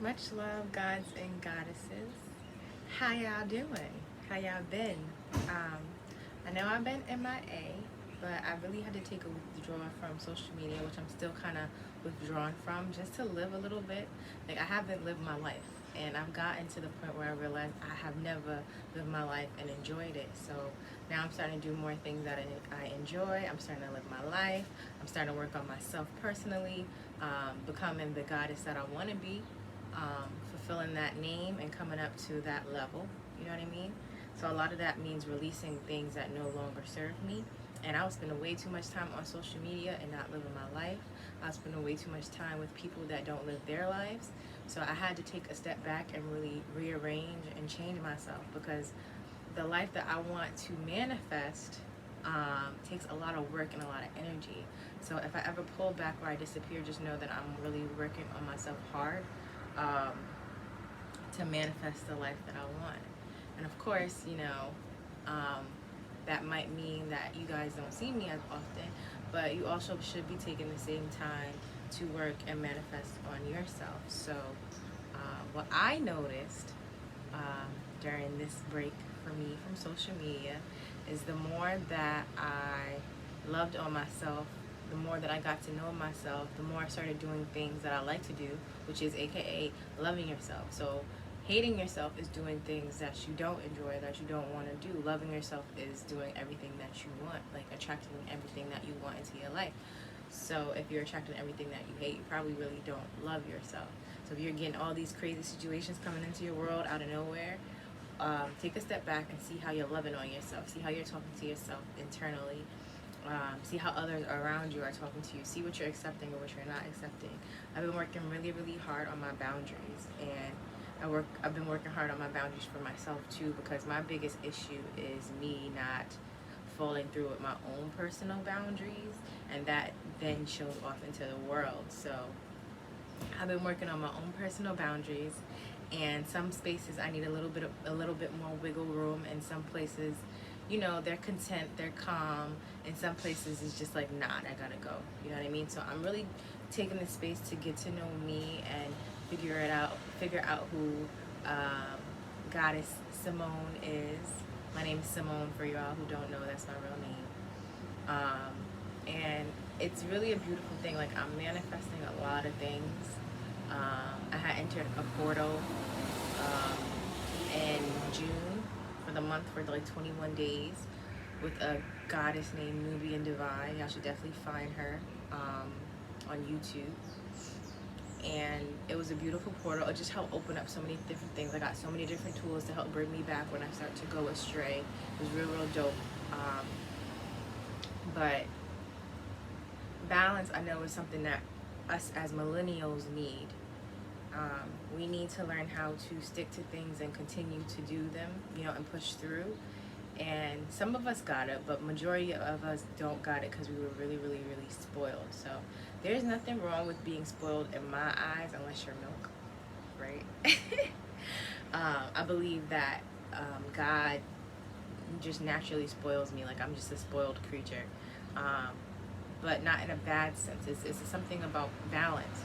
Much love, gods and goddesses. How y'all doing? How y'all been? Um, I know I've been MIA, but I really had to take a withdrawal from social media, which I'm still kind of withdrawn from, just to live a little bit. Like, I haven't lived my life, and I've gotten to the point where I realized I have never lived my life and enjoyed it. So now I'm starting to do more things that I enjoy. I'm starting to live my life. I'm starting to work on myself personally, becoming the goddess that I want to be, fulfilling that name and coming up to that level. You know what I mean? So a lot of that means releasing things that no longer serve me. And I was spending way too much time on social media and not living my life. I was spending way too much time with people that don't live their lives. So I had to take a step back and really rearrange and change myself, because the life that I want to manifest takes a lot of work and a lot of energy. So if I ever pull back or I disappear, just know that I'm really working on myself hard, um, to manifest the life that I want. And of course, that might mean that you guys don't see me as often, but you also should be taking the same time to work and manifest on yourself. So, what I noticed during this break for me from social media is the more that I loved on myself, the more that I got to know myself, the more I started doing things that I like to do, which is AKA loving yourself. So hating yourself is doing things that you don't enjoy, that you don't want to do. Loving yourself is doing everything that you want, like attracting everything that you want into your life. So if you're attracting everything that you hate, you probably really don't love yourself. So if you're getting all these crazy situations coming into your world out of nowhere, take a step back and see how you're loving on yourself. See how you're talking to yourself internally. See how others around you are talking to you. See what you're accepting or what you're not accepting. I've been working really, really hard on my boundaries, and I've been working hard on my boundaries for myself too, because my biggest issue is me not falling through with my own personal boundaries, and that then shows off into the world. So I've been working on my own personal boundaries, and some spaces I need a little bit more wiggle room, and some places, they're content, they're calm, and some places it's just like, nah, I gotta go. You know what I mean? So I'm really taking the space to get to know me and figure out who Goddess Simone is. My name is Simone, for y'all who don't know, that's my real name. And it's really a beautiful thing. Like, I'm manifesting a lot of things. I had entered a portal in June for the month for like 21 days with a goddess named Nubian Divine. Y'all should definitely find her on YouTube. And it was a beautiful portal. It just helped open up so many different things. I got so many different tools to help bring me back when I start to go astray. It was real dope. But balance, I know, is something that us as millennials need. We need to learn how to stick to things and continue to do them, and push through. And some of us got it, but majority of us don't got it because we were really, really, really spoiled. So there's nothing wrong with being spoiled in my eyes, unless you're milk, right? I believe that God just naturally spoils me. Like, I'm just a spoiled creature, but not in a bad sense. It's something about balance,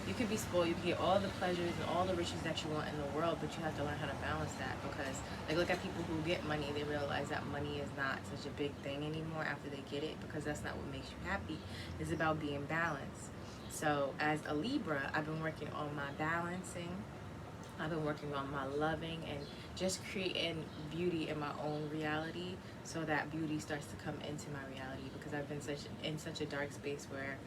You could be spoiled, you could get all the pleasures and all the riches that you want in the world, but you have to learn how to balance that. Because, like, look at people who get money, they realize that money is not such a big thing anymore after they get it, because that's not what makes you happy. It's about being balanced. So as a Libra, I've been working on my balancing. I've been working on my loving and just creating beauty in my own reality, so that beauty starts to come into my reality, because I've been in such a dark space where,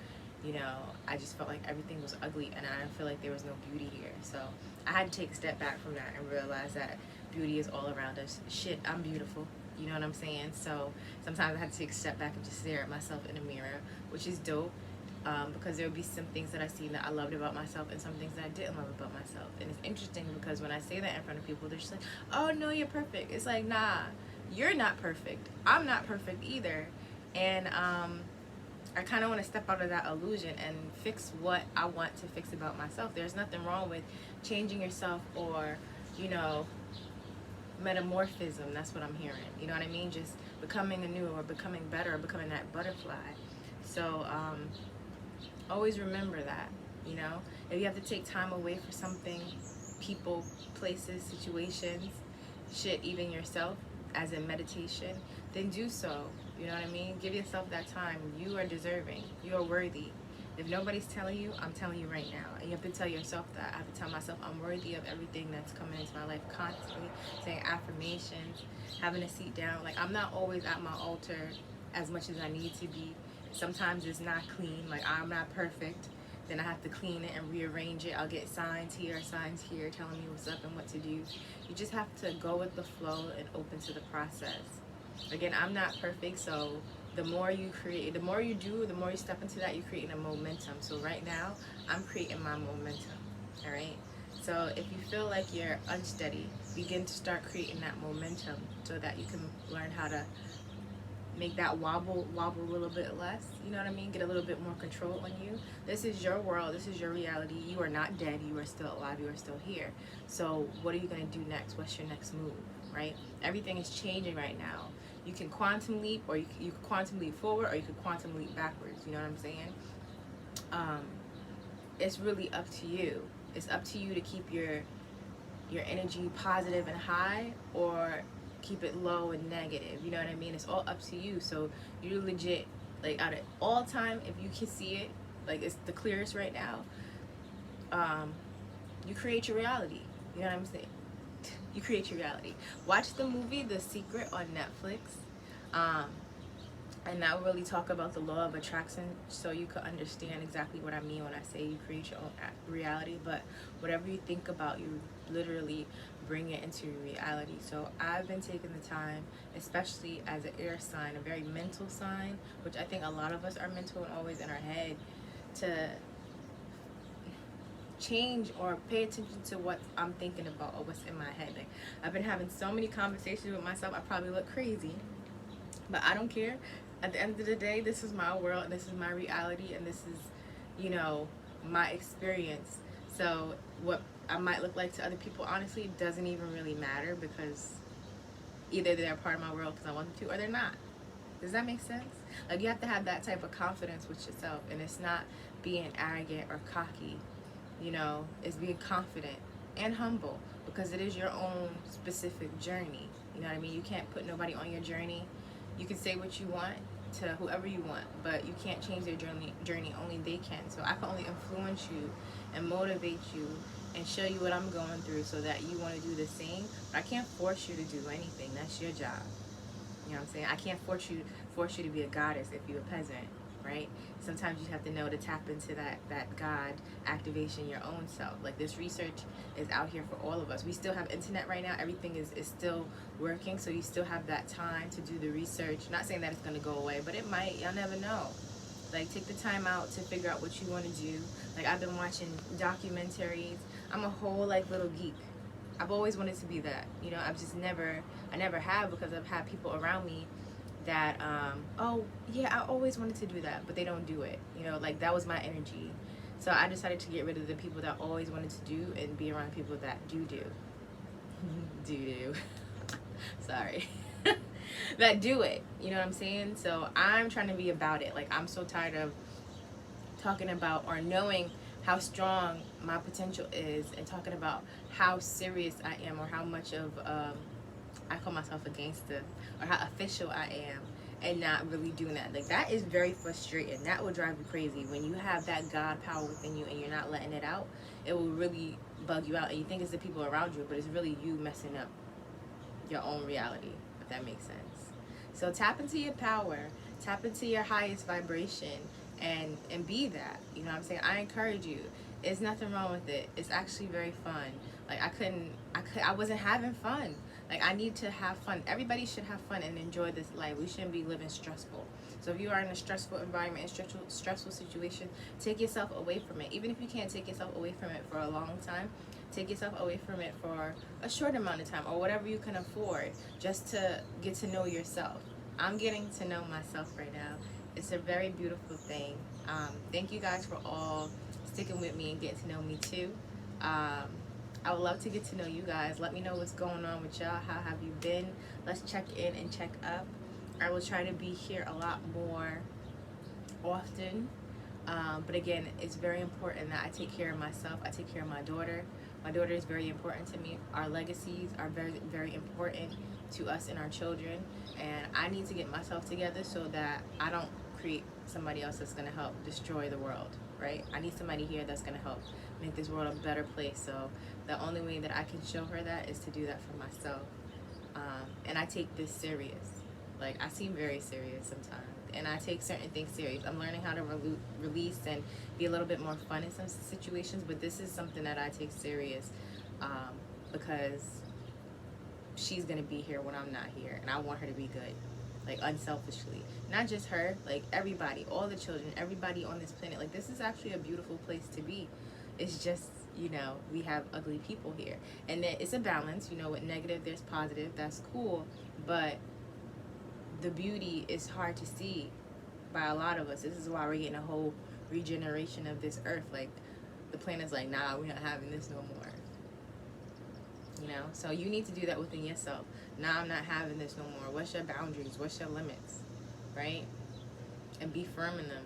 I just felt like everything was ugly, and I feel like there was no beauty here. So I had to take a step back from that and realize that beauty is all around us. Shit, I'm beautiful. You know what I'm saying? So sometimes I had to take a step back and just stare at myself in the mirror, which is dope. Because there would be some things that I see that I loved about myself, and some things that I didn't love about myself. And it's interesting because when I say that in front of people, they're just like, oh no, you're perfect. It's like, nah, you're not perfect. I'm not perfect either. And I kind of want to step out of that illusion and fix what I want to fix about myself. There's nothing wrong with changing yourself, or, metamorphism. That's what I'm hearing. You know what I mean? Just becoming anew, or becoming better, or becoming that butterfly. So always remember that, If you have to take time away for something, people, places, situations, shit, even yourself, as in meditation, then do so. You know what I mean? Give yourself that time. You are deserving. You are worthy. If nobody's telling you, I'm telling you right now. And you have to tell yourself that. I have to tell myself I'm worthy of everything that's coming into my life constantly, saying affirmations, having a seat down. Like, I'm not always at my altar as much as I need to be. Sometimes it's not clean. Like, I'm not perfect. Then I have to clean it and rearrange it. I'll get signs here telling me what's up and what to do. You just have to go with the flow and open to the process. Again, I'm not perfect, so the more you create, the more you do, the more you step into that, you're creating a momentum. So right now, I'm creating my momentum, all right? So if you feel like you're unsteady, begin to start creating that momentum so that you can learn how to make that wobble a little bit less. You know what I mean? Get a little bit more control on you. This is your world. This is your reality. You are not dead. You are still alive. You are still here. So what are you going to do next? What's your next move, right? Everything is changing right now. You can quantum leap, or you can quantum leap forward, or you can quantum leap backwards. You know what I'm saying? It's really up to you. It's up to you to keep your energy positive and high, or keep it low and negative. You know what I mean? It's all up to you. So you legit, like, out of all time, if you can see it, like, it's the clearest right now, you create your reality. You know what I'm saying? You create your reality. Watch the movie The Secret on Netflix. And that will really talk about the law of attraction, so you could understand exactly what I mean when I say you create your own reality. But whatever you think about, you literally bring it into reality. So I've been taking the time, especially as an air sign, a very mental sign, which I think a lot of us are mental and always in our head, to change or pay attention to what I'm thinking about or what's in my head. Like, I've been having so many conversations with myself, I probably look crazy, but I don't care. At the end of the day, this is my world, and this is my reality, and this is, you know, my experience. So what I might look like to other people, honestly, doesn't even really matter, because either they're a part of my world because I want them to, or they're not. Does that make sense? Like, you have to have that type of confidence with yourself, and it's not being arrogant or cocky. You know, it's being confident and humble, because it is your own specific journey. You know what I mean? You can't put nobody on your journey. You can say what you want to whoever you want, but you can't change their journey. Only they can. So I can only influence you and motivate you and show you what I'm going through so that you want to do the same. But I can't force you to do anything. That's your job. You know what I'm saying? I can't force you to be a goddess if you're a peasant, right? Sometimes you have to know to tap into that God activation, your own self. Like, this research is out here for all of us. We still have internet right now. Everything is still working, so you still have that time to do the research. Not saying that it's going to go away, but it might. Y'all never know. Like, take the time out to figure out what you want to do. Like, I've been watching documentaries. I'm a whole, like, little geek. I've always wanted to be that. You know, I never have, because I've had people around me that, oh, yeah, I always wanted to do that, but they don't do it. You know, like, that was my energy. So I decided to get rid of the people that always wanted to do and be around people that do. Sorry. That do it. You know what I'm saying? So I'm trying to be about it. Like, I'm so tired of talking about or knowing how strong my potential is, and talking about how serious I am, or how much of I call myself a gangster, or how official I am, and not really doing that. Like, that is very frustrating. That will drive you crazy. When you have that God power within you and you're not letting it out, it will really bug you out, and you think it's the people around you, but it's really you messing up your own reality, if that makes sense. So tap into your power, tap into your highest vibration, and be that. You know what I'm saying? I encourage you. There's nothing wrong with it. It's actually very fun. Like, I wasn't having fun. Like, I need to have fun. Everybody should have fun and enjoy this life. We shouldn't be living stressful. So if you are in a stressful environment, stressful situation, take yourself away from it. Even if you can't take yourself away from it for a long time, take yourself away from it for a short amount of time, or whatever you can afford, just to get to know yourself. I'm getting to know myself right now. It's a very beautiful thing. Thank you guys for all sticking with me and getting to know me too. I would love to get to know you guys. Let me know what's going on with y'all. How have you been? Let's check in and check up. I will try to be here a lot more often. But again, it's very important that I take care of myself. I take care of my daughter. My daughter is very important to me. Our legacies are very, very important to us and our children. And I need to get myself together so that I don't create somebody else that's going to help destroy the world, right? I need somebody here that's going to help make this world a better place. So the only way that I can show her that is to do that for myself. And I take this serious. Like, I seem very serious sometimes. And I take certain things serious. I'm learning how to release and be a little bit more fun in some situations. But this is something that I take serious because she's going to be here when I'm not here. And I want her to be good. Like, unselfishly. Not just her. Like, everybody. All the children. Everybody on this planet. Like, this is actually a beautiful place to be. It's just, you know, we have ugly people here. And then it's a balance. You know, with negative, there's positive. That's cool. But the beauty is hard to see by a lot of us. This is why we're getting a whole regeneration of this earth. Like, the planet's like, nah, we're not having this no more. You know? So you need to do that within yourself. Nah, I'm not having this no more. What's your boundaries? What's your limits? Right? And be firm in them.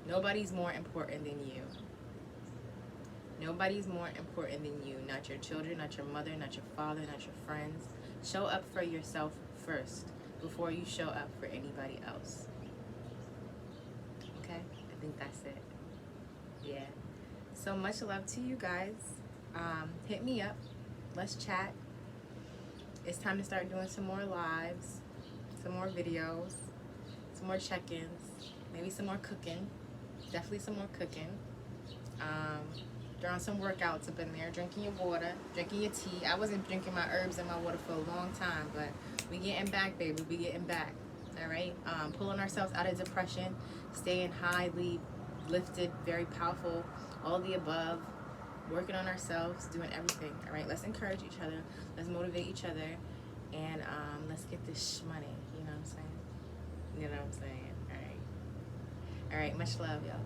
Nobody's more important than you. Nobody's more important than you. Not your children, not your mother, not your father, not your friends. Show up for yourself first before you show up for anybody else. Okay? I think that's it. Yeah. So much love to you guys. Hit me up. Let's chat. It's time to start doing some more lives, some more videos, some more check-ins, maybe some more cooking. Definitely some more cooking. Throwing some workouts up in there, drinking your water, drinking your tea. I wasn't drinking my herbs and my water for a long time, but we getting back, baby. We getting back. All right. Pulling ourselves out of depression, staying highly lifted, very powerful, all the above, working on ourselves, doing everything. All right. Let's encourage each other. Let's motivate each other, and let's get this money. You know what I'm saying? You know what I'm saying? All right. All right. Much love, y'all.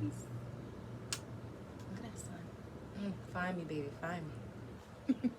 Peace. Look at that sun. Find me, baby. Find me.